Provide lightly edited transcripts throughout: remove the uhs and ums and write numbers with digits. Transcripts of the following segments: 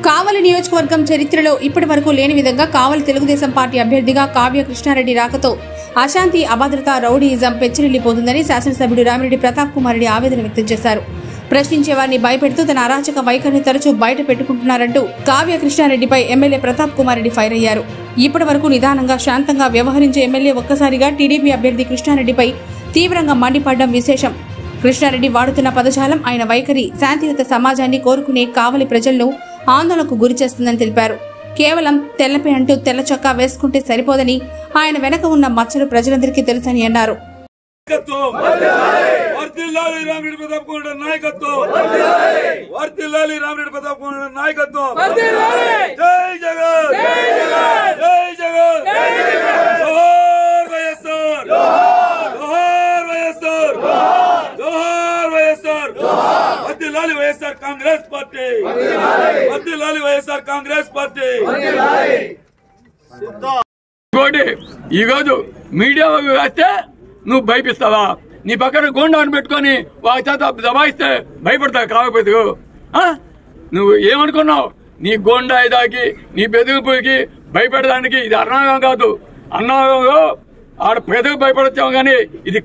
కావలి నియోజకవర్గం చరిత్రలో ఇప్పటి వరకు లేని విధంగా కావలి తెలుగుదేశం పార్టీ అభ్యర్థిగా కావ్య కృష్ణారెడ్డి రాకతో అశాంతి, అభద్రత, రౌడీయిజం పెచ్చిరిల్లిపోతుందని శాసనసభ్యుడు రామిరెడ్డి ప్రతాప్ కుమార్ రెడ్డి ఆవేదన వ్యక్తం చేశారు. ప్రశ్నించే వారిని భయపెడుతూ తన అరాచక వైఖరిని తరచూ బయట పెట్టుకుంటున్నారంటూ కావ్య కృష్ణారెడ్డిపై ఎమ్మెల్యే ప్రతాప్ కుమార్ రెడ్డి ఫైర్ అయ్యారు. ఇప్పటి వరకు నిదానంగా, శాంతంగా వ్యవహరించే ఎమ్మెల్యే ఒక్కసారిగా టీడీపీ అభ్యర్థి కృష్ణారెడ్డిపై తీవ్రంగా మండిపడడం విశేషం. కృష్ణారెడ్డి వాడుతున్న పదజాలం, ఆయన వైఖరి శాంతియుత సమాజాన్ని కోరుకునే కావలి ప్రజలను ఆందోళనకు గురి చేస్తుందని తెలిపారు. కేవలం తెల్లపై అంటూ తెల్ల చొక్కా వేసుకుంటే సరిపోదని, ఆయన వెనక ఉన్న మచ్చలు ప్రజలందరికీ తెలుసని అన్నారు. YSR Congress party, YSR Congress party. ఈరోజు మీడియా వస్తే నువ్వు భయపిస్తావా? నీ పక్కన గోండాన్ని పెట్టుకొని వాళ్ళ చేత దబాయిస్తే భయపడతావు కాకపోతే నువ్వు ఏమనుకున్నావు? నీ గోండా ఇదాకి, నీ బెదిరింపుకి భయపెడడానికి ఇది అన్నాగం కాదు. అన్నాగంలో ఆడ పెదకు భయపడతావు కానీ ఇది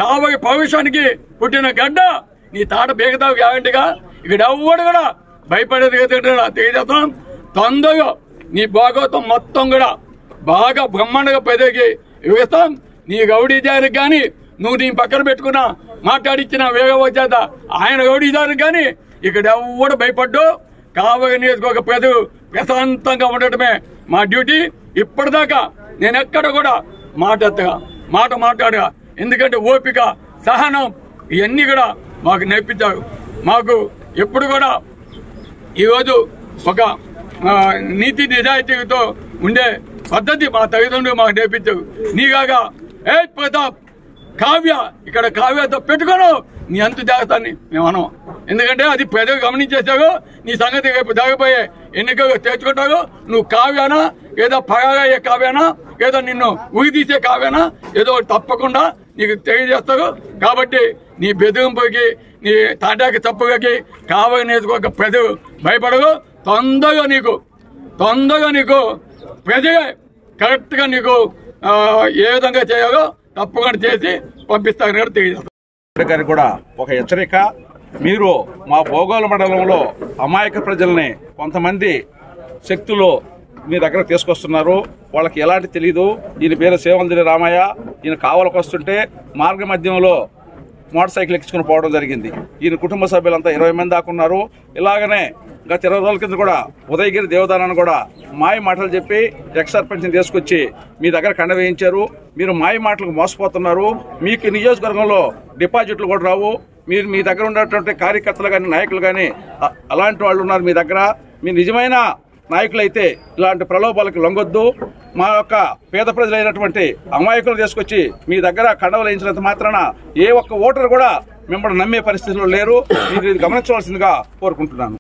కావలి భవిష్యానికి పుట్టిన గడ్డ. నీ తాట బేగతావు గ్యారంటీగా. ఇక్కడ ఎవ్వడు కూడా భయపడేది తెలియజేస్తాం. తొందరగా నీ భాగవతం మొత్తం కూడా బాగా బ్రహ్మాండంగా పెదకి ఇస్తాం. నీ గౌడీదారికి కానీ నువ్వు నీ పక్కన పెట్టుకున్నా మాట్లాడిచ్చిన వేగవ చేత ఆయన గౌడీదారికి కానీ ఇక్కడ ఎవ్వడు భయపడ్డు. కావలి నియోజకవర్గ ప్రజలు ప్రశాంతంగా ఉండటమే మా డ్యూటీ. ఇప్పటిదాకా నేను ఎక్కడ కూడా మాట మాట్లాడగా, ఎందుకంటే ఓపిక, సహనం ఇవన్నీ కూడా మాకు నేర్పించారు. మాకు ఎప్పుడు కూడా ఈరోజు ఒక నీతి నిజాయితీతో ఉండే పద్ధతి మా తల్లిదండ్రులు మాకు నేర్పించారు. నీగాగా ప్రతాప్ కావ్య ఇక్కడ కావ్యతో పెట్టుకోను నీ అంతు చేస్తాన్ని మేము అనం. ఎందుకంటే అది ప్రజలు గమనించేసావు. నీ సంగతి రేపు జరగబోయే ఎన్నికలు తెచ్చుకుంటావు. నువ్వు కావ్యానా, ఏదో పగాయ్యే కావ్యానా, ఏదో నిన్ను ఉరి తీసే కావ్యానా, ఏదో తప్పకుండా నీకు తెలియజేస్తారు. కాబట్టి నీ బెదిరింపుకి, నీ తాటాకి తప్పులకి కావలి నియోజకవర్గ ప్రజలు భయపడరు. తొందరగా నీకు ప్రజలే కరెక్ట్ గా నీకు ఏ విధంగా చేయాలో తప్పకుండా చేసి పంపిస్తారని కూడా తెలియజేస్తారు. కూడా ఒక హెచ్చరిక, మీరు మా భోగోళ మండలంలో అమాయక ప్రజల్ని కొంతమంది శక్తులు మీ దగ్గర తీసుకొస్తున్నారు. వాళ్ళకి ఎలాంటి తెలీదు. ఈయన పేరు సేవందిరి రామయ్య. ఈయన కావలకు వస్తుంటే మార్గ మధ్యంలో మోటార్ సైకిల్ ఎక్కించుకుని పోవడం జరిగింది. ఈయన కుటుంబ సభ్యులంతా 20 మంది దాకా ఉన్నారు. ఇలాగనే గత 20 రోజుల కింద కూడా ఉదయగిరి దేవదానాన్ని కూడా మాయ మాటలు చెప్పి ఎక్స్ సర్పంచ్ని తీసుకొచ్చి మీ దగ్గర కండ వేయించారు. మీరు మాయ మాటలకు మోసపోతున్నారు. మీకు నియోజకవర్గంలో డిపాజిట్లు కూడా రావు. మీరు మీ దగ్గర ఉన్నటువంటి కార్యకర్తలు కానీ, నాయకులు కానీ అలాంటి వాళ్ళు ఉన్నారు మీ దగ్గర. మీ నిజమైన నాయకులైతే ఇలాంటి ప్రలోభాలకు లొంగొద్దు. మా యొక్క పేద ప్రజలైనటువంటి అమాయకులు తీసుకొచ్చి మీ దగ్గర కండవలు వేయించినంత మాత్రాన ఏ ఒక్క ఓటరు కూడా మిమ్మల్ని నమ్మే పరిస్థితిలో లేరు. మీరు ఇది గమనించవలసిందిగా కోరుకుంటున్నాను.